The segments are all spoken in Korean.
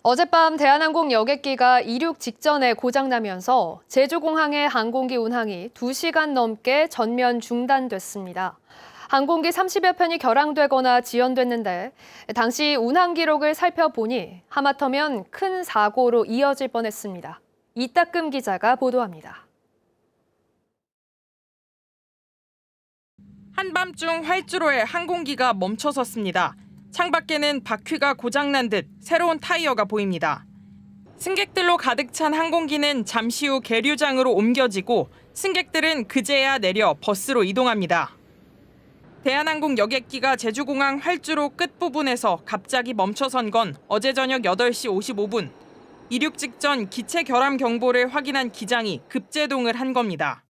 어젯밤 대한항공 여객기가 이륙 직전에 고장나면서 제주공항의 항공기 운항이 2시간 넘게 전면 중단됐습니다. 항공기 30여 편이 결항되거나 지연됐는데 당시 운항 기록을 살펴보니 하마터면 큰 사고로 이어질 뻔했습니다. 이따금 기자가 보도합니다. 한밤중 활주로에 항공기가 멈춰섰습니다. 창밖에는 바퀴가 고장난 듯 새로운 타이어가 보입니다. 승객들로 가득 찬 항공기는 잠시 후 계류장으로 옮겨지고 승객들은 그제야 내려 버스로 이동합니다. 대한항공 여객기가 제주공항 활주로 끝부분에서 갑자기 멈춰선 건 어제 저녁 8시 55분. 이륙 직전 기체 결함 경보를 확인한 기장이 급제동을 한 겁니다.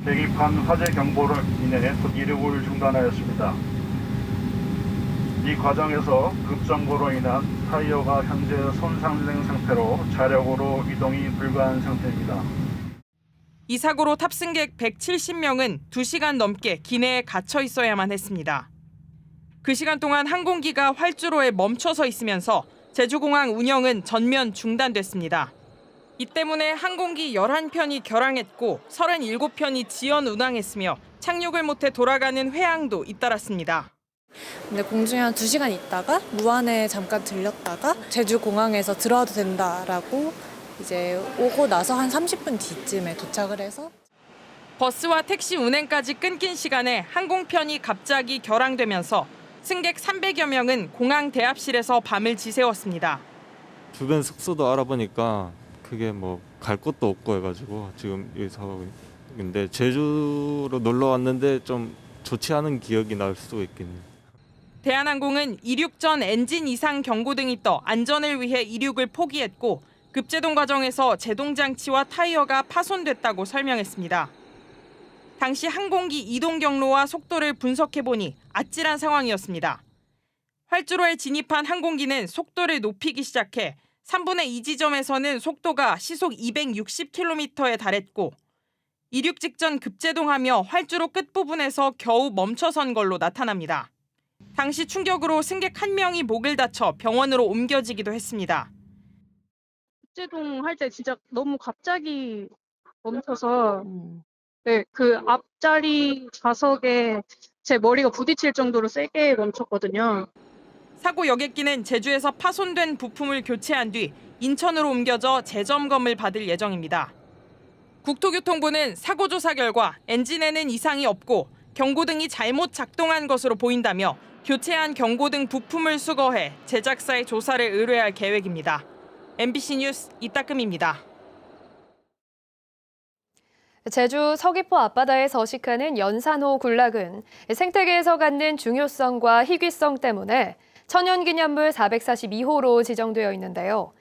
계기판 화재 경보로 인해 이륙을 중단하였습니다. 이 과정에서 급정보로 인한 타이어가 현재 손상된 상태로 자력으로 이동이 불가한 상태입니다. 이 사고로 탑승객 170명은 2시간 넘게 기내에 갇혀 있어야만 했습니다. 그 시간 동안 항공기가 활주로에 멈춰서 있으면서 제주공항 운영은 전면 중단됐습니다. 이 때문에 항공기 11편이 결항했고 37편이 지연 운항했으며 착륙을 못해 돌아가는 회항도 잇따랐습니다. 근데 공중에 한 2시간 있다가 무안에 잠깐 들렸다가 제주공항에서 들어와도 된다라고 이제 오고 나서 한 30분 뒤쯤에 도착을 해서 버스와 택시 운행까지 끊긴 시간에 항공편이 갑자기 결항되면서 승객 300여 명은 공항 대합실에서 밤을 지새웠습니다. 주변 숙소도 알아보니까 그게 뭐 갈 곳도 없고 해가지고 지금 여기서 근데 제주로 놀러 왔는데 좀 좋지 않은 기억이 날 수도 있겠네요. 대한항공은 이륙 전 엔진 이상 경고등이 떠 안전을 위해 이륙을 포기했고 급제동 과정에서 제동 장치와 타이어가 파손됐다고 설명했습니다. 당시 항공기 이동 경로와 속도를 분석해보니 아찔한 상황이었습니다. 활주로에 진입한 항공기는 속도를 높이기 시작해 3분의 2 지점에서는 속도가 시속 260km에 달했고 이륙 직전 급제동하며 활주로 끝부분에서 겨우 멈춰선 걸로 나타납니다. 당시 충격으로 승객 1명이 목을 다쳐 병원으로 옮겨지기도 했습니다. 급제동 할 때 진짜 너무 갑자기 멈춰서 네, 그 앞자리 좌석에 제 머리가 부딪힐 정도로 세게 멈췄거든요. 사고 여객기는 제주에서 파손된 부품을 교체한 뒤 인천으로 옮겨져 재점검을 받을 예정입니다. 국토교통부는 사고 조사 결과 엔진에는 이상이 없고 경고등이 잘못 작동한 것으로 보인다며 교체한 경고등 부품을 수거해 제작사의 조사를 의뢰할 계획입니다. MBC 뉴스 이따금입니다. 제주 서귀포 앞바다에 서식하는 연산호 군락은 생태계에서 갖는 중요성과 희귀성 때문에 천연기념물 442호로 지정되어 있는데요.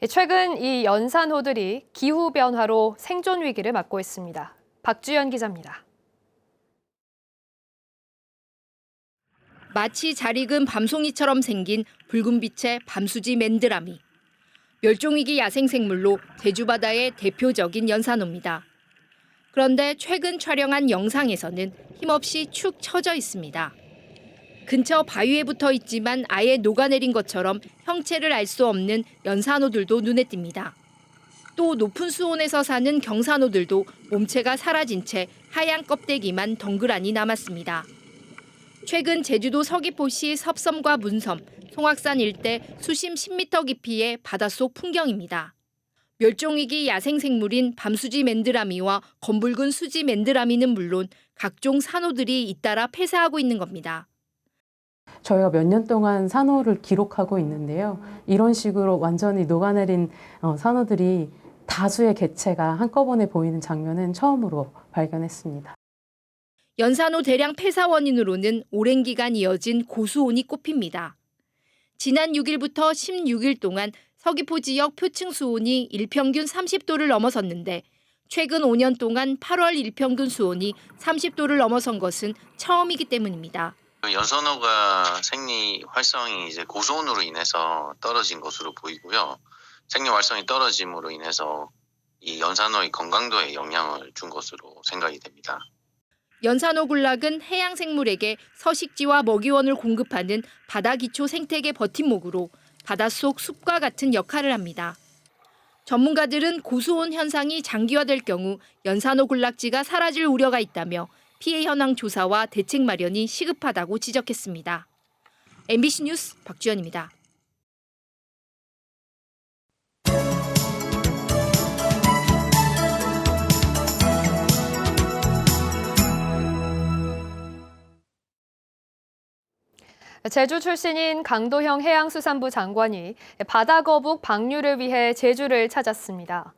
최근 이 연산호들이 기후변화로 생존 위기를 맞고 있습니다. 박주연 기자입니다. 마치 잘 익은 밤송이처럼 생긴 붉은 빛의 밤수지 맨드라미. 멸종위기 야생생물로 제주바다의 대표적인 연산호입니다. 그런데 최근 촬영한 영상에서는 힘없이 축 처져 있습니다. 근처 바위에 붙어 있지만 아예 녹아내린 것처럼 형체를 알 수 없는 연산호들도 눈에 띕니다. 또 높은 수온에서 사는 경산호들도 몸체가 사라진 채 하얀 껍데기만 덩그라니 남았습니다. 최근 제주도 서귀포시 섭섬과 문섬, 송악산 일대 수심 10m 깊이의 바닷속 풍경입니다. 멸종위기 야생생물인 밤수지 맨드라미와 검붉은 수지 맨드라미는 물론 각종 산호들이 잇따라 폐사하고 있는 겁니다. 저희가 몇 년 동안 산호를 기록하고 있는데요. 이런 식으로 완전히 녹아내린 산호들이 다수의 개체가 한꺼번에 보이는 장면은 처음으로 발견했습니다. 연산호 대량 폐사 원인으로는 오랜 기간 이어진 고수온이 꼽힙니다. 지난 6일부터 16일 동안 서귀포 지역 표층 수온이 일평균 30도를 넘어섰는데 최근 5년 동안 8월 일평균 수온이 30도를 넘어선 것은 처음이기 때문입니다. 연산호가 생리 활성이 이제 고수온으로 인해서 떨어진 것으로 보이고요. 생리 활성이 떨어짐으로 인해서 이 연산호의 건강도에 영향을 준 것으로 생각이 됩니다. 연산호 군락은 해양 생물에게 서식지와 먹이원을 공급하는 바다 기초 생태계 버팀목으로 바닷속 숲과 같은 역할을 합니다. 전문가들은 고수온 현상이 장기화될 경우 연산호 군락지가 사라질 우려가 있다며 피해 현황 조사와 대책 마련이 시급하다고 지적했습니다. MBC 뉴스 박주연입니다. 제주 출신인 강도형 해양수산부 장관이 바다거북 방류를 위해 제주를 찾았습니다.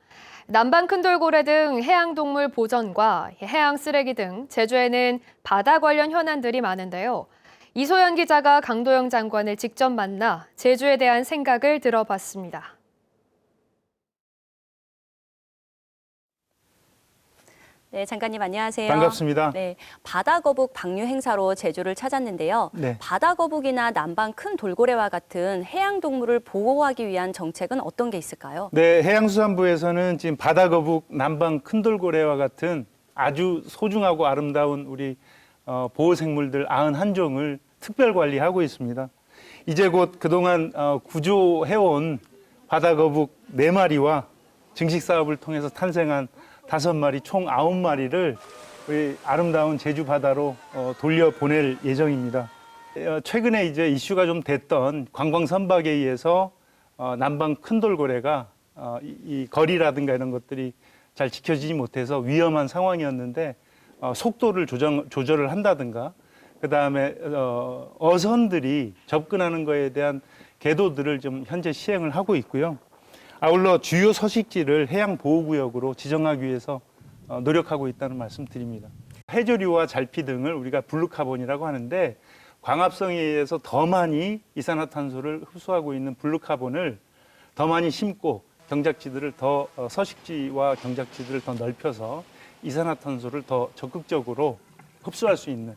남방 큰돌고래 등 해양동물 보전과 해양 쓰레기 등 제주에는 바다 관련 현안들이 많은데요. 이소연 기자가 강도형 장관을 직접 만나 제주에 대한 생각을 들어봤습니다. 네, 장관님 안녕하세요. 반갑습니다. 네, 바다거북 방류 행사로 제주를 찾았는데요. 네. 바다거북이나 남방 큰 돌고래와 같은 해양동물을 보호하기 위한 정책은 어떤 게 있을까요? 네, 해양수산부에서는 지금 바다거북, 남방 큰돌고래와 같은 아주 소중하고 아름다운 우리 보호생물들 91종을 특별 관리하고 있습니다. 이제 곧 그동안 구조해온 바다거북 4마리와 증식 사업을 통해서 탄생한 5마리, 총 9마리를 우리 아름다운 제주 바다로 돌려보낼 예정입니다. 최근에 이제 이슈가 좀 됐던 관광 선박에 의해서 남방 큰돌고래가 이 거리라든가 이런 것들이 잘 지켜지지 못해서 위험한 상황이었는데 속도를 조절을 한다든가 그다음에 어선들이 접근하는 거에 대한 계도들을 좀 현재 시행을 하고 있고요. 아울러 주요 서식지를 해양보호구역으로 지정하기 위해서 노력하고 있다는 말씀 드립니다. 해조류와 잘피 등을 우리가 블루카본이라고 하는데 광합성에 의해서 더 많이 이산화탄소를 흡수하고 있는 블루카본을 더 많이 심고 경작지들을 더 서식지와 경작지들을 더 넓혀서 이산화탄소를 더 적극적으로 흡수할 수 있는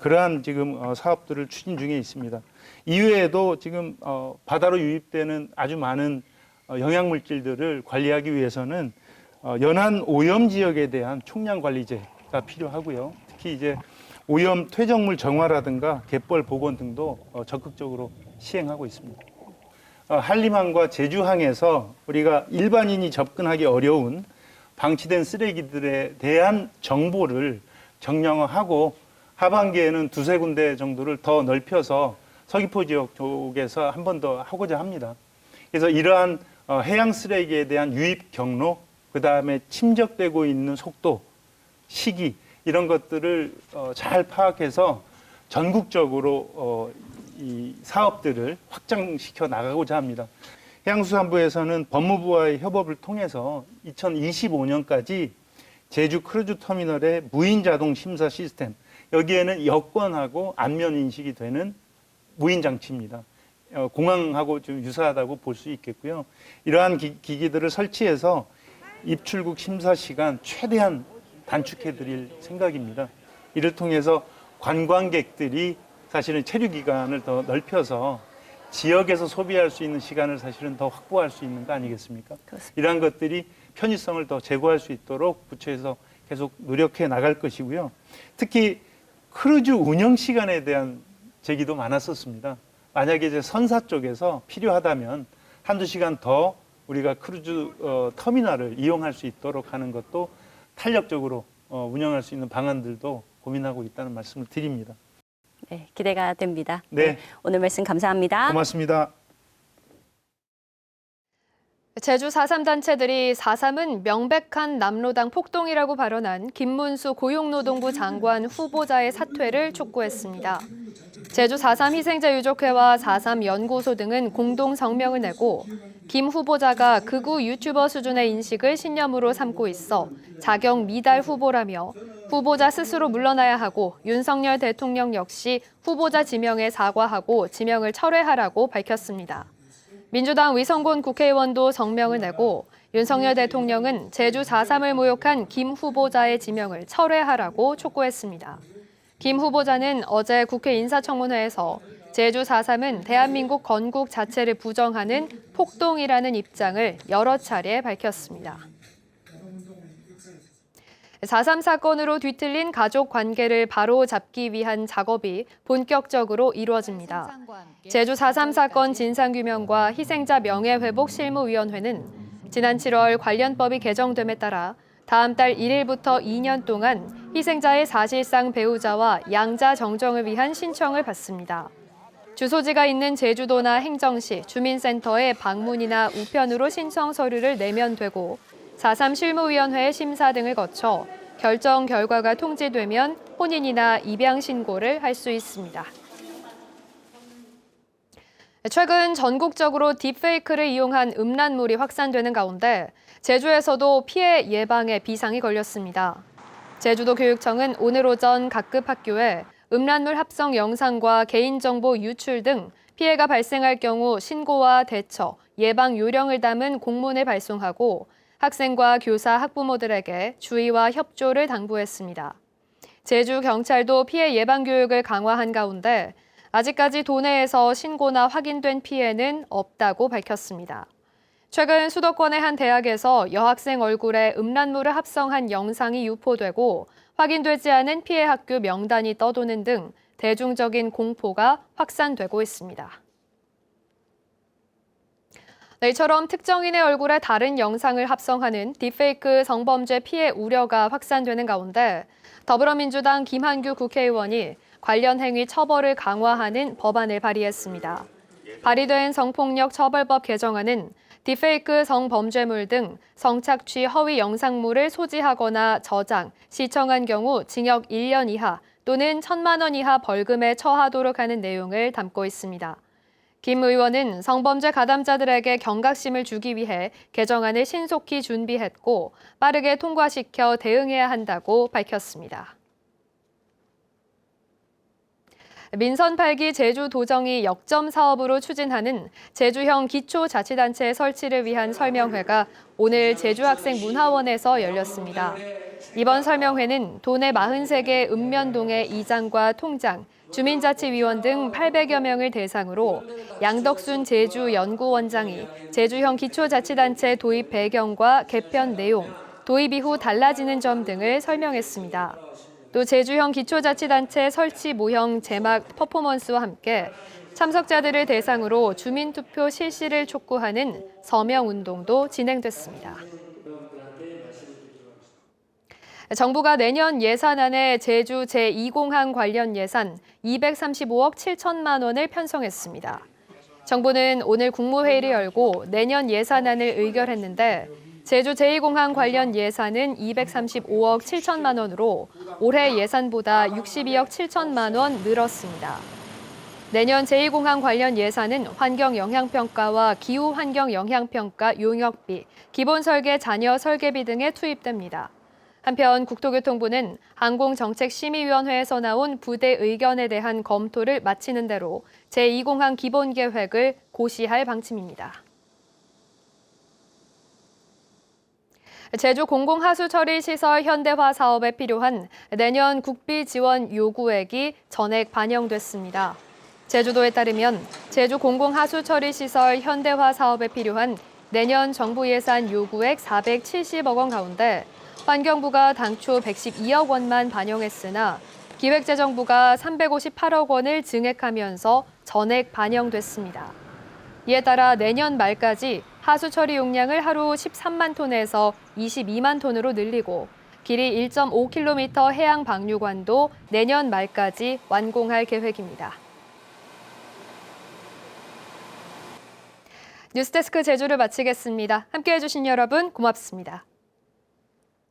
그러한 지금 사업들을 추진 중에 있습니다. 이외에도 지금 바다로 유입되는 아주 많은 영양물질들을 관리하기 위해서는 연안 오염 지역에 대한 총량 관리제가 필요하고요. 특히 이제 오염 퇴적물 정화라든가 갯벌 복원 등도 적극적으로 시행하고 있습니다. 한림항과 제주항에서 우리가 일반인이 접근하기 어려운 방치된 쓰레기들에 대한 정보를 정량화하고 하반기에는 2-3군데 정도를 더 넓혀서 서귀포 지역 쪽에서 한 번 더 하고자 합니다. 그래서 이러한 해양 쓰레기에 대한 유입 경로, 그다음에 침적되고 있는 속도, 시기 이런 것들을 잘 파악해서 전국적으로 이 사업들을 확장시켜 나가고자 합니다. 해양수산부에서는 법무부와의 협업을 통해서 2025년까지 제주 크루즈 터미널의 무인 자동 심사 시스템, 여기에는 여권하고 안면 인식이 되는 무인 장치입니다. 공항하고 좀 유사하다고 볼 수 있겠고요. 이러한 기기들을 설치해서 입출국 심사 시간 최대한 단축해 드릴 생각입니다. 이를 통해서 관광객들이 사실은 체류 기간을 더 넓혀서 지역에서 소비할 수 있는 시간을 사실은 더 확보할 수 있는 거 아니겠습니까? 그렇습니다. 이러한 것들이 편의성을 더 제고할 수 있도록 부처에서 계속 노력해 나갈 것이고요. 특히 크루즈 운영 시간에 대한 제기도 많았었습니다. 만약에 이제 선사 쪽에서 필요하다면 1-2시간 더 우리가 크루즈 터미널을 이용할 수 있도록 하는 것도 탄력적으로 운영할 수 있는 방안들도 고민하고 있다는 말씀을 드립니다. 네, 기대가 됩니다. 네. 오늘 말씀 감사합니다. 고맙습니다. 제주 4.3 단체들이 4.3은 명백한 남로당 폭동이라고 발언한 김문수 고용노동부 장관 후보자의 사퇴를 촉구했습니다. 제주 4.3 희생자 유족회와 4.3 연구소 등은 공동 성명을 내고 김 후보자가 극우 유튜버 수준의 인식을 신념으로 삼고 있어 자격 미달 후보라며 후보자 스스로 물러나야 하고 윤석열 대통령 역시 후보자 지명에 사과하고 지명을 철회하라고 밝혔습니다. 민주당 위성곤 국회의원도 성명을 내고 윤석열 대통령은 제주 4.3을 모욕한 김 후보자의 지명을 철회하라고 촉구했습니다. 김 후보자는 어제 국회 인사청문회에서 제주 4.3은 대한민국 건국 자체를 부정하는 폭동이라는 입장을 여러 차례 밝혔습니다. 4.3 사건으로 뒤틀린 가족 관계를 바로 잡기 위한 작업이 본격적으로 이루어집니다. 제주 4.3 사건 진상규명과 희생자 명예회복 실무위원회는 지난 7월 관련법이 개정됨에 따라 다음 달 1일부터 2년 동안 희생자의 사실상 배우자와 양자 정정을 위한 신청을 받습니다. 주소지가 있는 제주도나 행정시, 주민센터에 방문이나 우편으로 신청 서류를 내면 되고 4.3 실무위원회의 심사 등을 거쳐 결정 결과가 통지되면 혼인이나 입양 신고를 할 수 있습니다. 최근 전국적으로 딥페이크를 이용한 음란물이 확산되는 가운데 제주에서도 피해 예방에 비상이 걸렸습니다. 제주도 교육청은 오늘 오전 각급 학교에 음란물 합성 영상과 개인정보 유출 등 피해가 발생할 경우 신고와 대처, 예방 요령을 담은 공문을 발송하고 학생과 교사, 학부모들에게 주의와 협조를 당부했습니다. 제주경찰도 피해 예방 교육을 강화한 가운데 아직까지 도내에서 신고나 확인된 피해는 없다고 밝혔습니다. 최근 수도권의 한 대학에서 여학생 얼굴에 음란물을 합성한 영상이 유포되고 확인되지 않은 피해 학교 명단이 떠도는 등 대중적인 공포가 확산되고 있습니다. 이처럼 특정인의 얼굴에 다른 영상을 합성하는 딥페이크 성범죄 피해 우려가 확산되는 가운데 더불어민주당 김한규 국회의원이 관련 행위 처벌을 강화하는 법안을 발의했습니다. 발의된 성폭력 처벌법 개정안은 딥페이크 성범죄물 등 성착취 허위 영상물을 소지하거나 저장, 시청한 경우 징역 1년 이하 또는 1,000만 원 이하 벌금에 처하도록 하는 내용을 담고 있습니다. 김 의원은 성범죄 가담자들에게 경각심을 주기 위해 개정안을 신속히 준비했고 빠르게 통과시켜 대응해야 한다고 밝혔습니다. 민선 8기 제주도정이 역점 사업으로 추진하는 제주형 기초자치단체 설치를 위한 설명회가 오늘 제주학생문화원에서 열렸습니다. 이번 설명회는 도내 43개 읍면동의 이장과 통장, 주민자치위원 등 800여 명을 대상으로 양덕순 제주연구원장이 제주형 기초자치단체 도입 배경과 개편 내용, 도입 이후 달라지는 점 등을 설명했습니다. 또 제주형 기초자치단체 설치 모형 제막 퍼포먼스와 함께 참석자들을 대상으로 주민투표 실시를 촉구하는 서명운동도 진행됐습니다. 정부가 내년 예산안에 제주 제2공항 관련 예산 235억 7천만 원을 편성했습니다. 정부는 오늘 국무회의를 열고 내년 예산안을 의결했는데 제주 제2공항 관련 예산은 235억 7천만 원으로 올해 예산보다 62억 7천만 원 늘었습니다. 내년 제2공항 관련 예산은 환경영향평가와 기후환경영향평가 용역비, 기본설계 잔여 설계비 등에 투입됩니다. 한편 국토교통부는 항공정책심의위원회에서 나온 부대 의견에 대한 검토를 마치는 대로 제2공항 기본계획을 고시할 방침입니다. 제주 공공하수처리시설 현대화 사업에 필요한 내년 국비 지원 요구액이 전액 반영됐습니다. 제주도에 따르면 제주 공공하수처리시설 현대화 사업에 필요한 내년 정부 예산 요구액 470억 원 가운데 환경부가 당초 112억 원만 반영했으나 기획재정부가 358억 원을 증액하면서 전액 반영됐습니다. 이에 따라 내년 말까지 하수 처리 용량을 하루 13만 톤에서 22만 톤으로 늘리고 길이 1.5km 해양 방류관도 내년 말까지 완공할 계획입니다. 뉴스데스크 제주를 마치겠습니다. 함께해 주신 여러분 고맙습니다.